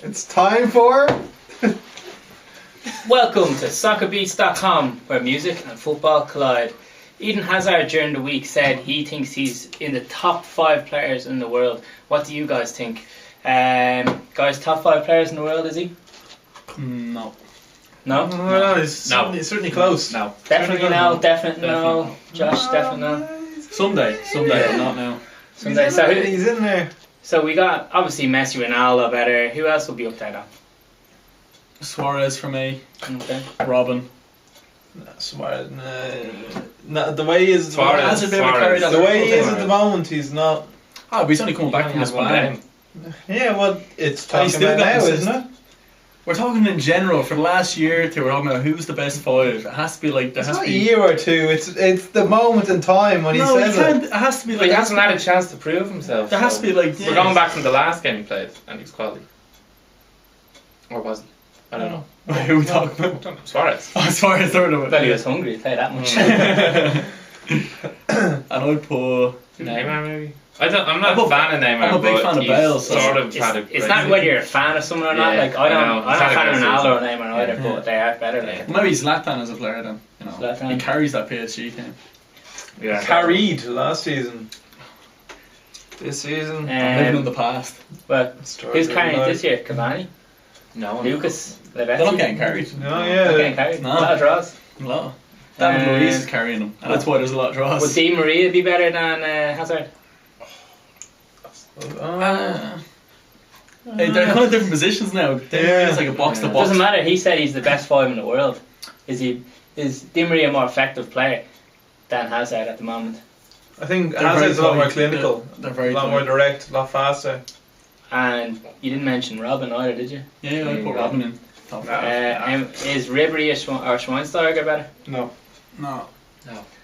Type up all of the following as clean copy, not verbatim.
It's time for... Welcome to SoccerBeats.com, where music and football collide. Eden Hazard during the week said he thinks he's in the top 5 players in the world. What do you guys think? Guys, top 5 players in the world, is he? No. No? No, he's certainly close. No. Definitely no, definitely no. Josh, definitely no. Someday, but not now. Someday. So he's in there. So we got, obviously, Messi, Ronaldo better. Who else will be up there now? Suarez for me. Okay. Robin. Suarez. The way he is, Suarez. the way he is at the moment, he's not. Oh, but he's only coming back from his ban. Yeah, well, it's But he's talking still about got now, assist. isn't it? We're talking in general for the last year or two. We're talking about who's the best 5. It has to be like It's not a year or two. It's the moment in time when he says it. It has to be But like. he hasn't had a chance to prove himself. There has to be like. We're going back from the last game he played, and he was quality. Or was he? I don't know. Who are we talking about? Suarez. Oh, Suarez, third of it. Well, he was hungry to play that much. And I'd put Neymar maybe. I'm not a fan of Neymar. I'm a big but fan of he's Bale, so sort of had a It's great not whether you're a fan of someone or not. Yeah, Like I'm not a fan of He's had a Ronaldo or great Neymar either, but they are better. Like. maybe Zlatan as a player then. You know, Zlatan. he carries that PSG team. Yeah. Carried last season. This season. Living in the past. Well, who's carrying it this year? Cavani? No. Lucas? They're not getting carried. Oh Not yeah. getting carried. No. A lot of draws. A lot. David Luiz is carrying them, and that's why there's a lot of draws. Would Di Maria be better than Hazard? Hey, they're kind of different positions now. It's like a box to box. Doesn't matter. He said he's the best 5 in the world. Is Di Maria a more effective player than Hazard at the moment? I think They're Hazard's a very lot more tight. clinical. They're very a lot tight. more direct, a lot faster. And you didn't mention Robin either, did you? Yeah, I put Robin in. Top. Is Ribery or Schweinsteiger better? No. No.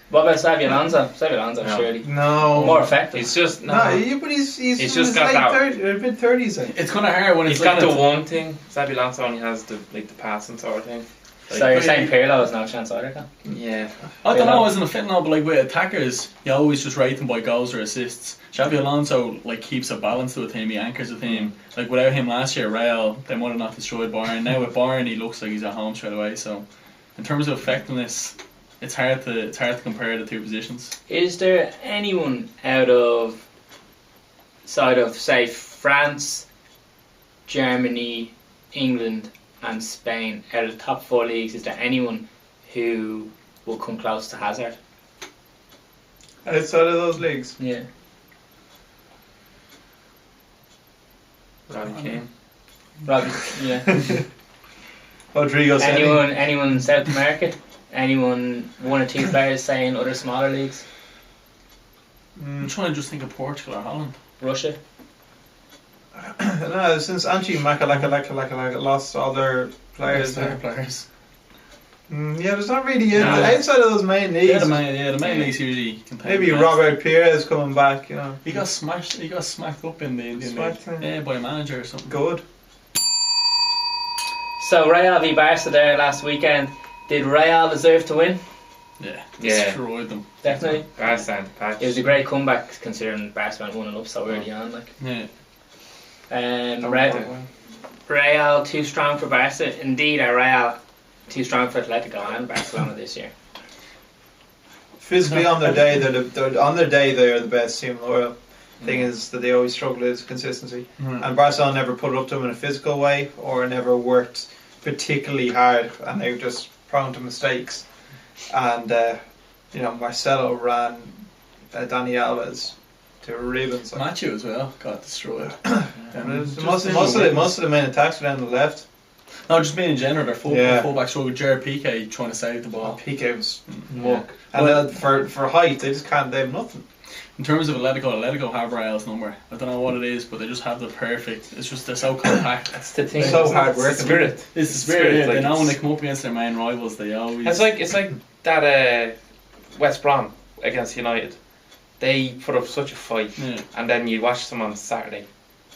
What about Xabi Alonso? Xabi Alonso, No. surely. No. More effective. He's just No, no. but he's He's in just his got late that- 30s, or mid-30s. I think. It's kind of hard when He's it's like got the that. one thing. Xabi Alonso only has the passing sort of thing. So you're saying Pirlo has no chance either, then? Yeah. I don't know, isn't a fit now, but like with attackers, you always just rate them by goals or assists. Xabi Alonso like keeps a balance to a team, he anchors a team. Like without him last year, Real, they might have not destroyed Bayern. Now with Bayern, he looks like he's at home straight away. So, in terms of effectiveness, it's hard to compare the two positions. Is there anyone side of say France, Germany, England and Spain, out of the top 4 leagues, is there anyone who will come close to Hazard? Outside of those leagues. Yeah. Robbie Keane. Robbie, yeah. Rodrigo Senna. Anyone in South America? Anyone, 1 or 2 players, say, in other smaller leagues? I'm trying to just think of Portugal or Holland. Russia? No, since Anchi Makalaka lost all their players. Their players. Yeah, there's not really outside of those main leagues. Yeah, the main leagues usually contain Maybe the best. Robert Pires coming back, you know. He got smashed. He got smacked up in the Indian league. Smacked, Yeah, by a manager or something. Good. So Real v Barca there last weekend. Did Real deserve to win? Yeah, Yeah. destroyed them. Definitely. Barca and patch. It was a great comeback considering Barca went 1-0 up so early on. Like, Yeah. Real too strong for Barca. Indeed, are Real too strong for Atletico and Barcelona this year? Physically on their day, they're the best team in the world. Thing is that they always struggle is consistency, and Barcelona never put it up to them in a physical way or never worked particularly hard, and they were just prone to mistakes. And Marcelo ran Dani Alves to ribbons. Machu as well got destroyed. Most of the main attacks were down the left. No, just being in general, their fullback struggled. Jared Piqué trying to save the ball. Piqué was muck. And for height, they just can't. They have nothing. In terms of Atletico have Real's number. I don't know what it is, but they just have the perfect. It's just they're so compact. That's the thing. So hard work. Spirit. It's the spirit. Yeah, like they know when they come up against their main rivals, they always. It's like that West Brom against United. They put up such a fight, and then you watch them on Saturday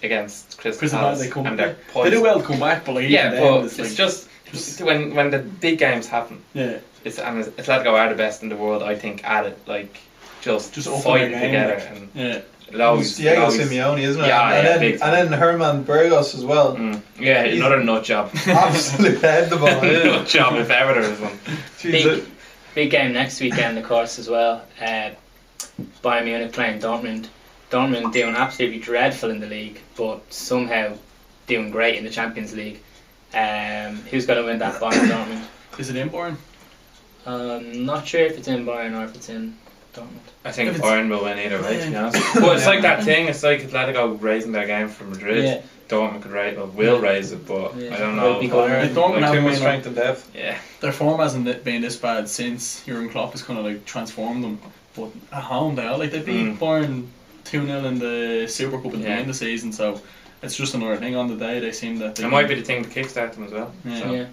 against Crystal Palace, they come. and they're They do well to come back, but like yeah, even but then, it's like, just when the big games happen. Yeah. And Atletico are the best in the world, I think. At it, like just up fighting their game, together, like, and yeah. Loads. Diego loads. Simeone, isn't it? Yeah, and, yeah, then, big time. and then Herman Burgos as well. Yeah, He's- another nut job. Absolute head the ball. Nut job if ever there is one. Big game next weekend, of course, as well. Bayern Munich playing Dortmund. Dortmund doing absolutely dreadful in the league, but somehow doing great in the Champions League. Who's going to win that Bayern Dortmund? Is it in Bayern? Not sure if it's in Bayern or if it's in Dortmund. I think If it's- Bayern will win either way, to be honest. But it's like that thing, it's like Atletico raising their game from Madrid. Yeah. Dortmund could raise, will raise it, but Yeah. I don't Will know. be Bayern. If Dortmund Too haven't much been strength and depth. Yeah. their form hasn't been this bad since Jurgen Klopp has kind of like transformed them. But at home, they beat Bayern 2-0 in the Super Cup at the beginning of the season, so it's just another thing on the day. They seem that It might be the thing to kickstart them as well. Yeah. So, Yeah.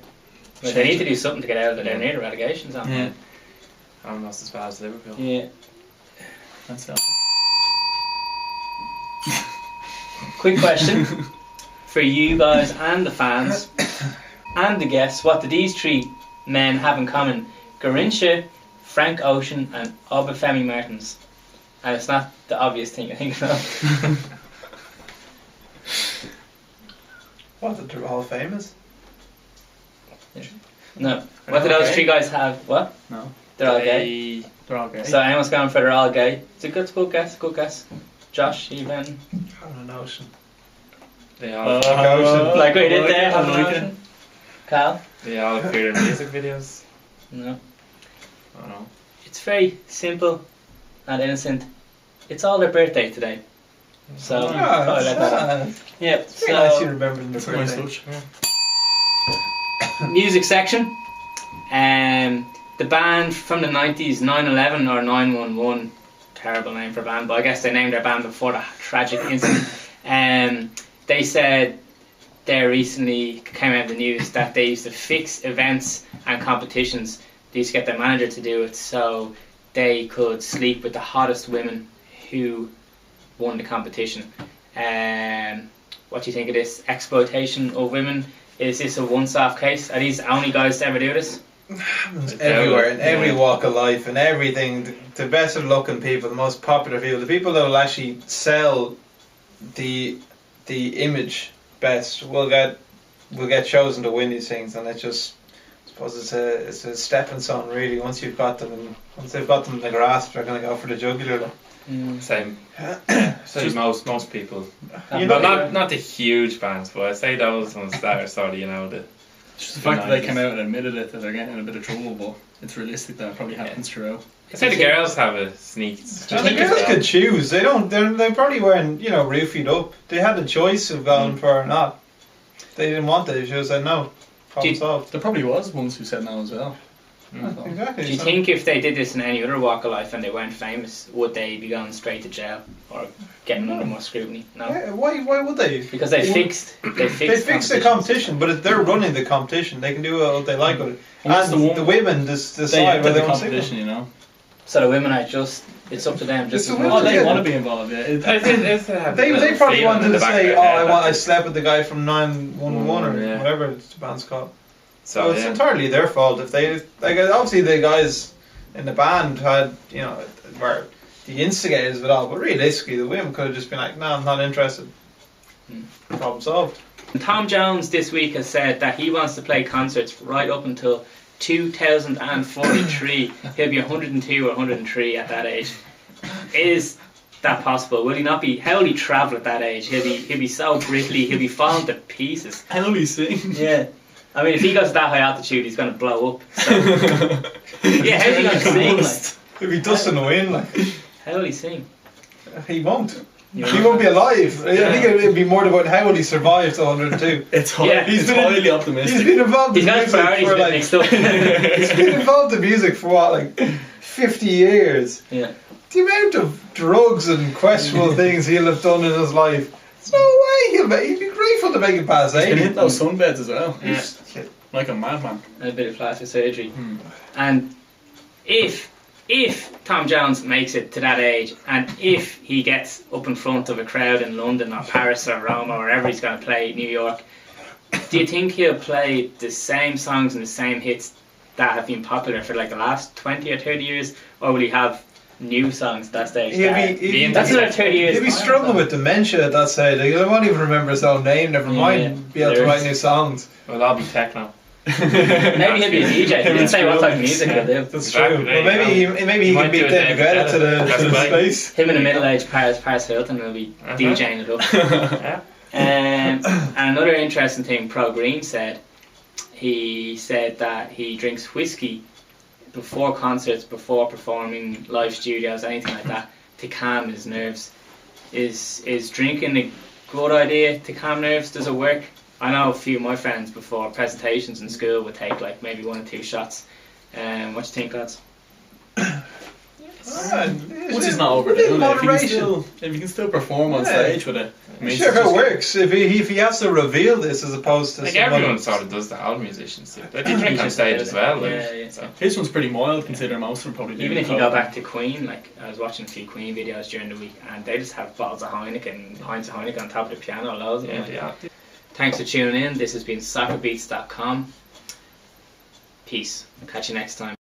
Well, they need to do something to get out of there near the relegation zone. Yeah. almost as bad as Liverpool. Yeah. That's Celtic. Quick question for you guys and the fans and the guests. What do these three men have in common? Garincha, Frank Ocean and Obafemi Martins. And it's not the obvious thing I think of. What, they're all famous? No. What do those Okay. three guys have? What? No. They're all gay. They're all gay. So anyone's going for they're all gay. It's a good guess, good guess. Josh, even. I don't know. They all, Like what you did there, I have like an it. option? Cal? they all appear in music videos. No. I don't know. It's very simple and innocent. It's all their birthday today. So, Oh, I'll let that out. it's Yeah, very nice you so remembered the That's a nice birthday. touch. music section. The band from the 90s, 911 or 911, terrible name for a band, but I guess they named their band before the tragic incident. They said they recently came out in the news that they used to fix events and competitions. They used to get their manager to do it so they could sleep with the hottest women who won the competition. What do you think of this exploitation of women? Is this a once-off case? Are these the only guys to ever do this? Happens everywhere, in every walk of life, and everything. The best looking people, the most popular people, the people that will actually sell the image best will get chosen to win these things, and it just, I suppose it's a stepping stone really. Once they've got them in the grasp, they're going to go for the jugular. Same. So most people. You No, know, not the huge bands, but I say those ones that are sort of, you know, the. Just the fact that they came out and admitted it, that they're getting in a bit of trouble, but it's realistic that it probably happens throughout. I say the girls have a sneak. and the girls could choose. They don't. They probably weren't, roofied up. They had the choice of going for it or not. They didn't want it. They should have said no. Problem solved. There probably was ones who said no as well. Exactly. Do you think if they did this in any other walk of life and they weren't famous, would they be going straight to jail or getting under more scrutiny? No, Yeah, why would they? because they fixed They fix the competition, but if they're running the competition, they can do what they like with it. Unless And the women They decide did whether the they want to competition, you know. So the women are just, it's up to them. Just It's as a much. Oh, they yeah. want to be involved, yeah. They probably wanted to say, I slept with the guy from 911 or Yeah. whatever the band's called. So So it's entirely their fault if they obviously the guys in the band had were the instigators of it all, but realistically the women could have just been like, no, I'm not interested. Problem solved. Tom Jones this week has said that he wants to play concerts right up until 2043. He'll be 102 or 103 at that age. Is that possible? Will he not be? How will he travel at that age? He'll be so brittly. He'll be falling to pieces. How will he sing? Yeah. I mean, if he goes to that high altitude, he's going to blow up. So. Yeah, how's he going to sing? Like? If he does in the wind, like How will he sing? he won't. You He know? won't be alive. I think it'd be more about how will he survive to 102. It's Yeah. he's highly optimistic. He's been involved He's in got his music priorities for a bit like mixed up. he's been involved in music for what, like 50 years. Yeah. The amount of drugs and questionable things he'll have done in his life. There's no way he'd be grateful to make it past He's 80. been hitting those sunbeds as well. Yeah. Like a madman. And a bit of plastic surgery. And if Tom Jones makes it to that age, and if he gets up in front of a crowd in London or Paris or Rome or wherever he's going to play, New York, do you think he'll play the same songs and the same hits that have been popular for like the last 20 or 30 years, or will he have new songs at that stage. He'll That's another 30 years. He'll be struggling with dementia at that stage. Like, he won't even remember his own name. Never mind be able to write new songs. Well, I'll be techno. Maybe he'll be a DJ. He didn't say what type of music he'll do. That's true. Well, maybe he can beat David Guetta to the space. Him and a middle-aged Paris Hilton will be DJing it up. And another interesting thing Pro Green said, he said that he drinks whiskey before concerts, before performing, live studios, anything like that, to calm his nerves. Is drinking a good idea to calm nerves? Does it work? I know a few of my friends before presentations in school would take like maybe 1 or 2 shots. What do you think, lads? Once he's not over there, if you can still perform on stage with it. Sure, it works. If he has to reveal this as opposed to like everyone sort of does that, all musicians do. They drink on stage as well. So. His one's pretty mild considering most of them probably do. Even if you go back to Queen, like I was watching a few Queen videos during the week and they just have bottles of Heineken on top of the piano, loads of them. Thanks for tuning in. This has been SoccerBeats.com. Peace. Catch you next time.